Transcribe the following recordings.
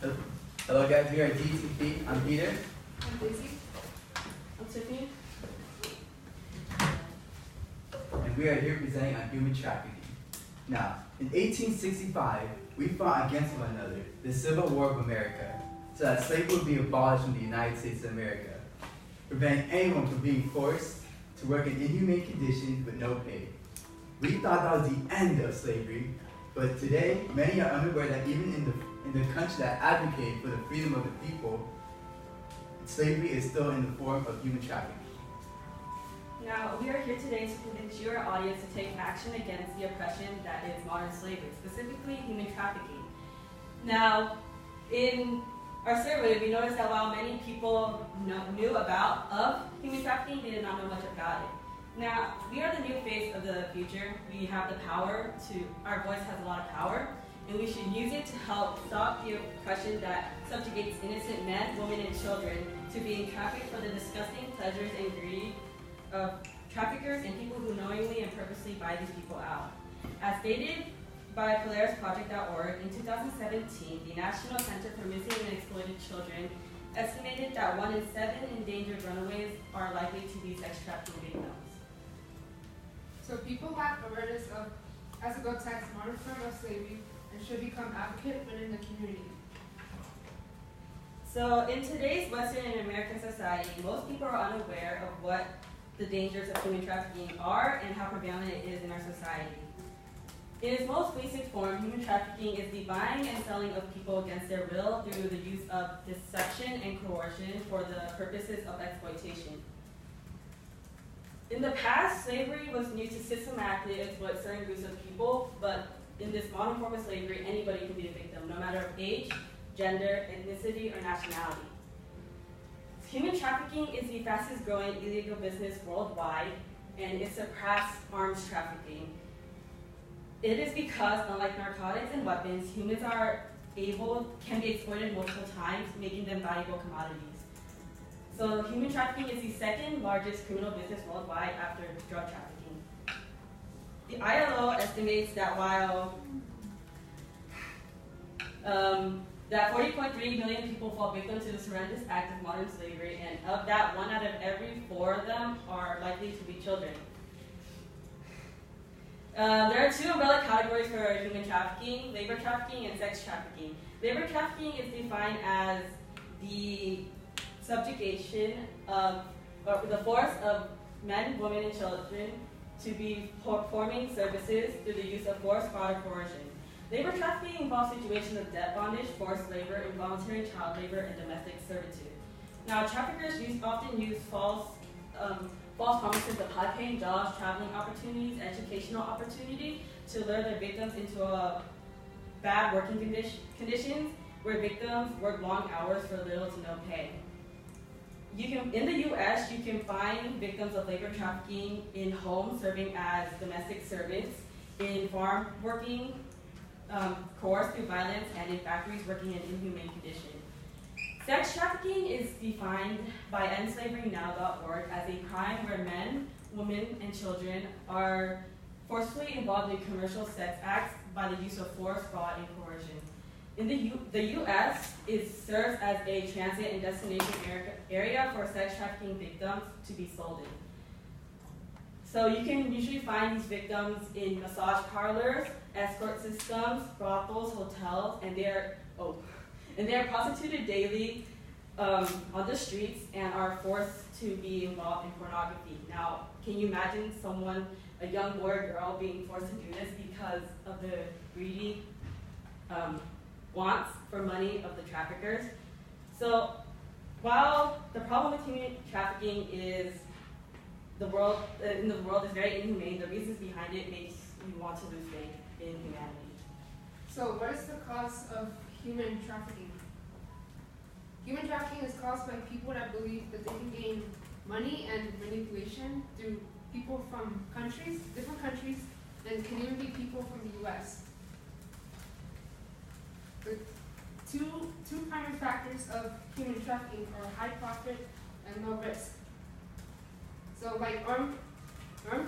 Hello guys, we are DTP. I'm Peter. I'm Daisy. I'm Tiffany. And we are here presenting on human trafficking. Now, in 1865, we fought against one another, the Civil War of America, so that slavery would be abolished in the United States of America, preventing anyone from being forced to work in inhumane conditions with no pay. We thought that was the end of slavery, but today, many are unaware that even in the country that advocate for the freedom of the people, slavery is still in the form of human trafficking. Now, we are here today to convince your audience to take action against the oppression that is modern slavery, specifically human trafficking. Now, in our survey, we noticed that while many people knew of human trafficking, they did not know much about it. Now, we are the new face of the future. We have the power our voice has a lot of power, and we should use it to help stop the oppression that subjugates innocent men, women, and children to being trafficked for the disgusting pleasures and greed of traffickers and people who knowingly and purposely buy these people out. As stated by PolarisProject.org, in 2017, the National Center for Missing and Exploited Children estimated that 1 in 7 endangered runaways are likely to be sex trafficking victims. So people lack awareness of as a grotesque modern form of slavery and should become advocate within the community. So in today's Western and American society, most people are unaware of what the dangers of human trafficking are and how prevalent it is in our society. In its most basic form, human trafficking is the buying and selling of people against their will through the use of deception and coercion for the purposes of exploitation. In the past, slavery was used to systematically exploit certain groups of people, but in this modern form of slavery, anybody can be a victim, no matter of age, gender, ethnicity, or nationality. Human trafficking is the fastest growing illegal business worldwide, and it surpassed arms trafficking. It is because, unlike narcotics and weapons, humans can be exploited multiple times, making them valuable commodities. So human trafficking is the second largest criminal business worldwide after drug trafficking. The ILO estimates that while that 40.3 million people fall victim to this horrendous act of modern slavery, and of that, 1 out of every 4 of them are likely to be children. There are 2 umbrella categories for human trafficking: labor trafficking and sex trafficking. Labor trafficking is defined as the subjugation of, or the force of men, women, and children to be performing services through the use of force, fraud, or coercion. Labor trafficking involves situations of debt bondage, forced labor, involuntary child labor, and domestic servitude. Now, traffickers often use false promises of high-paying jobs, traveling opportunities, educational opportunity to lure their victims into bad working conditions where victims work long hours for little to no pay. In the U.S., you can find victims of labor trafficking in homes serving as domestic servants, in farm working, coerced through violence, and in factories working in inhumane conditions. Sex trafficking is defined by endslaverynow.org as a crime where men, women, and children are forcefully involved in commercial sex acts by the use of force, fraud, and coercion. In the U.S., it serves as a transit and destination area for sex trafficking victims to be sold in. So you can usually find these victims in massage parlors, escort systems, brothels, hotels, and they are prostituted daily on the streets and are forced to be involved in pornography. Now, can you imagine a young boy or girl being forced to do this because of the greedy wants for money of the traffickers? So while the problem with human trafficking is in the world is very inhumane, the reasons behind it makes you want to lose faith in humanity. So what is the cause of human trafficking? Human trafficking is caused by people that believe that they can gain money and manipulation through people from different countries, and can even be people from the U.S. The two primary factors of human trafficking are high profit and low risk. So like armed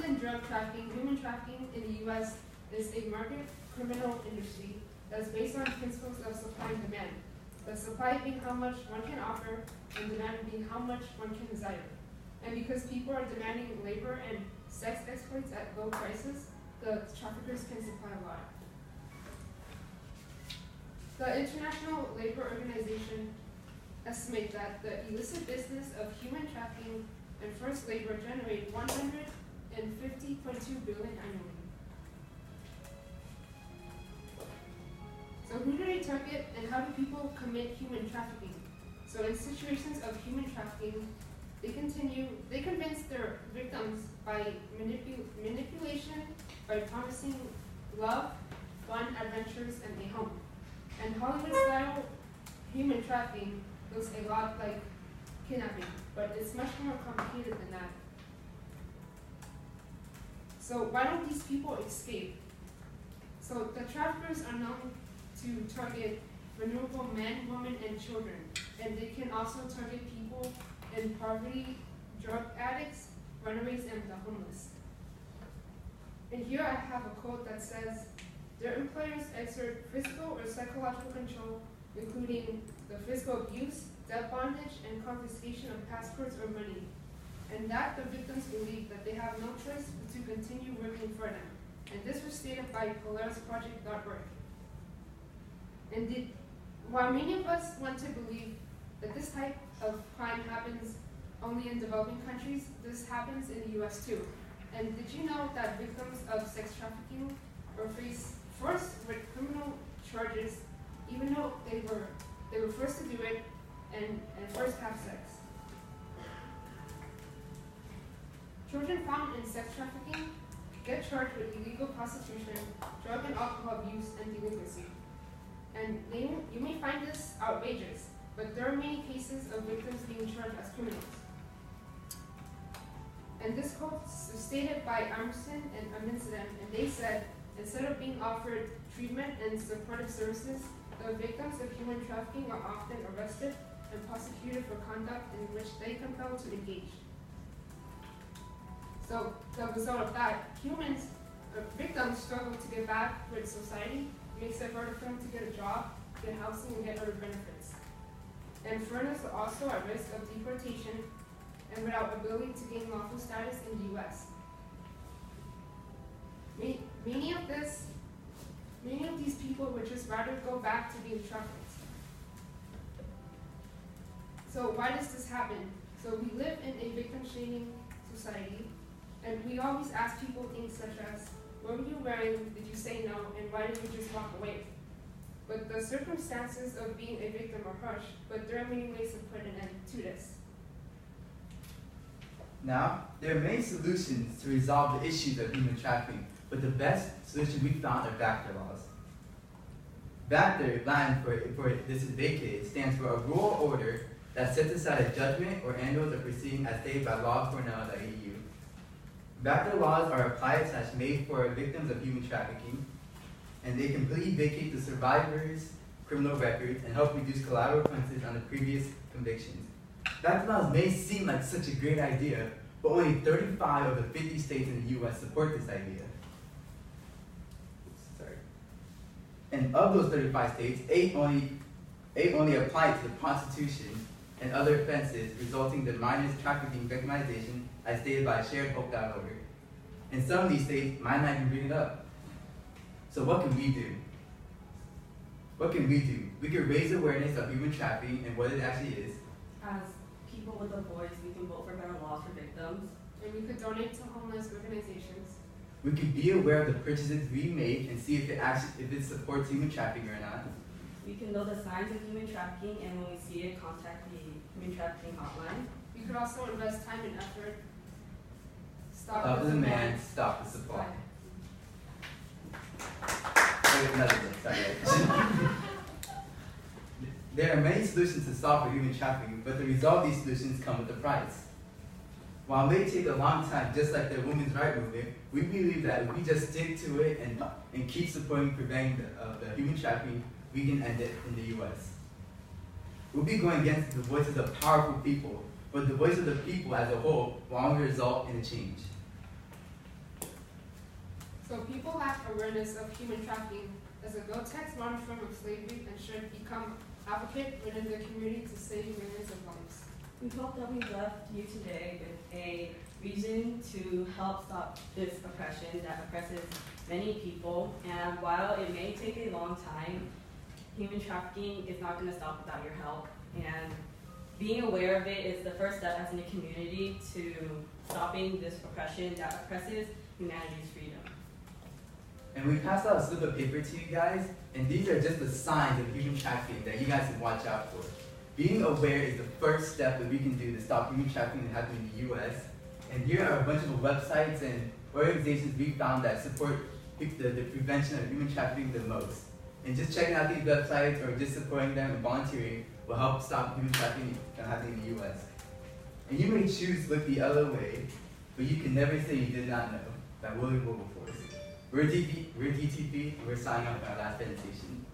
and drug trafficking, human trafficking in the U.S. is a market criminal industry that is based on principles of supply and demand. supply being how much one can offer, and demand being how much one can desire. And because people are demanding labor and sex exploits at low prices, the traffickers can supply a lot. The International Labor Organization estimates that the illicit business of human trafficking and forced labor generate $150.2 billion annually. So who do they target and how do people commit human trafficking? So in situations of human trafficking, they convince their victims by manipulation, by promising love, fun, adventures, and a home. And Hollywood-style human trafficking looks a lot like kidnapping, but it's much more complicated than that. So why don't these people escape? So the traffickers are known to target vulnerable men, women, and children. And they can also target people in poverty, drug addicts, runaways, and the homeless. And here I have a quote that says, their employers exert physical or psychological control, including the physical abuse, debt bondage, and confiscation of passports or money. And that the victims believe that they have no choice but to continue working for them. And this was stated by PolarisProject.org. And while many of us want to believe that this type of crime happens only in developing countries, this happens in the US too. And did you know that victims of sex trafficking are forced with criminal charges even though they were forced to do it and forced to have sex? Children found in sex trafficking get charged with illegal prostitution, drug and alcohol abuse, and delinquency. And you may find this outrageous, but there are many cases of victims being charged as criminals. And this quote was stated by Emerson and Amundsen, and they said, instead of being offered treatment and supportive services, the victims of human trafficking are often arrested and prosecuted for conduct in which they compelled to engage. So the result of that, victims struggle to get back with society, makes it harder for them to get a job, get housing, and get other benefits. And foreigners are also at risk of deportation and without ability to gain lawful status in the U.S. Many of these people would just rather go back to being trafficked. So why does this happen? So we live in a victim-shaming society, and we always ask people things such as, what were you wearing? Did you say no? And why did you just walk away? But the circumstances of being a victim are harsh, but there are many ways to put an end to this. Now, there are many solutions to resolve the issues of human trafficking, but the best solution we found are VACTOR laws. VACTOR, Latin for this is vacate, stands for a rule or order that sets aside a judgment or annuals a proceeding as stated by law.cornell.edu. VACTOR laws are applied/made for victims of human trafficking, and they completely vacate the survivor's criminal records and help reduce collateral consequences on the previous convictions. VACTOR laws may seem like such a great idea, but only 35 of the 50 states in the U.S. support this idea. And of those 35 states, eight only apply it to the prostitution and other offenses resulting in minors trafficking victimization as stated by sharedhope.org. And some of these states might not even bring it up. So what can we do? What can we do? We can raise awareness of human trafficking and what it actually is. As people with a voice, we can vote for better laws for victims. And we could donate to homeless organizations. We can be aware of the purchases we make and see if it supports human trafficking or not. We can know the signs of human trafficking, and when we see it, contact the human trafficking hotline. We could also invest time and effort. Stop the demand, stop the supply. Wait, another thing, sorry. There are many solutions to solve for human trafficking, but to resolve these solutions come with a price. While it may take a long time, just like the women's rights movement, we believe that if we just stick to it and keep supporting preventing the human trafficking, we can end it in the U.S. We'll be going against the voices of powerful people, but the voice of the people as a whole will only result in a change. So people lack awareness of human trafficking as a grotesque modern form of slavery and should become advocate within the community to save millions of lives. We hope that we left you today with a reason to help stop this oppression that oppresses many people. And while it may take a long time, human trafficking is not going to stop without your help. And being aware of it is the first step as in a community to stopping this oppression that oppresses humanity's freedom. And we passed out a slip of paper to you guys, and these are just the signs of human trafficking that you guys can watch out for. Being aware is the first step that we can do to stop human trafficking that happens in the US. And here are a bunch of websites and organizations we found that support the prevention of human trafficking the most. And just checking out these websites or just supporting them and volunteering will help stop human trafficking from happening in the US. And you may choose to look the other way, but you can never say you did not know. By William Wilberforce. We're DTP, and we're signing off our last presentation.